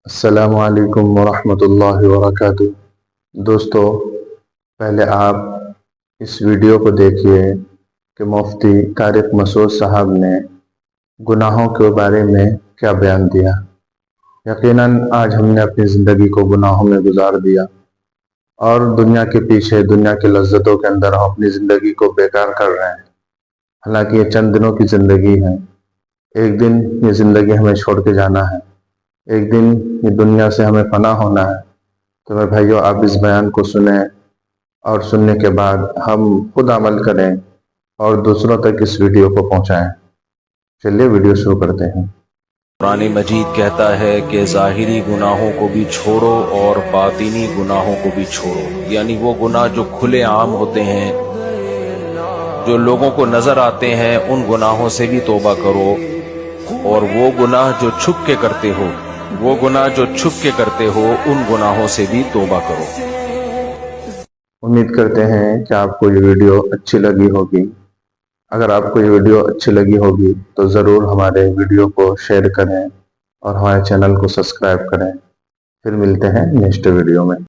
السلام علیکم ورحمۃ اللہ وبرکاتہ۔ دوستو، پہلے آپ اس ویڈیو کو دیکھیے کہ مفتی طارق مسعود صاحب نے گناہوں کے بارے میں کیا بیان دیا۔ یقیناً آج ہم نے اپنی زندگی کو گناہوں میں گزار دیا اور دنیا کے پیچھے، دنیا کے لذتوں کے اندر ہم اپنی زندگی کو بیکار کر رہے ہیں۔ حالانکہ یہ چند دنوں کی زندگی ہے، ایک دن یہ زندگی ہمیں چھوڑ کے جانا ہے، ایک دن یہ دنیا سے ہمیں فنا ہونا ہے۔ تو میرے بھائیو، آپ اس بیان کو سنیں اور سننے کے بعد ہم خود عمل کریں اور دوسروں تک اس ویڈیو کو پہنچائیں۔ چلیے ویڈیو شروع کرتے ہیں۔ قرآن مجید کہتا ہے کہ ظاہری گناہوں کو بھی چھوڑو اور باطنی گناہوں کو بھی چھوڑو، یعنی وہ گناہ جو کھلے عام ہوتے ہیں، جو لوگوں کو نظر آتے ہیں، ان گناہوں سے بھی توبہ کرو، اور وہ گناہ جو چھپ کے کرتے ہو، ان گناہوں سے بھی توبہ کرو۔ امید کرتے ہیں کہ آپ کو یہ ویڈیو اچھی لگی ہوگی۔ اگر آپ کو یہ ویڈیو اچھی لگی ہوگی تو ضرور ہمارے ویڈیو کو شیئر کریں اور ہمارے چینل کو سبسکرائب کریں۔ پھر ملتے ہیں نیکسٹ ویڈیو میں۔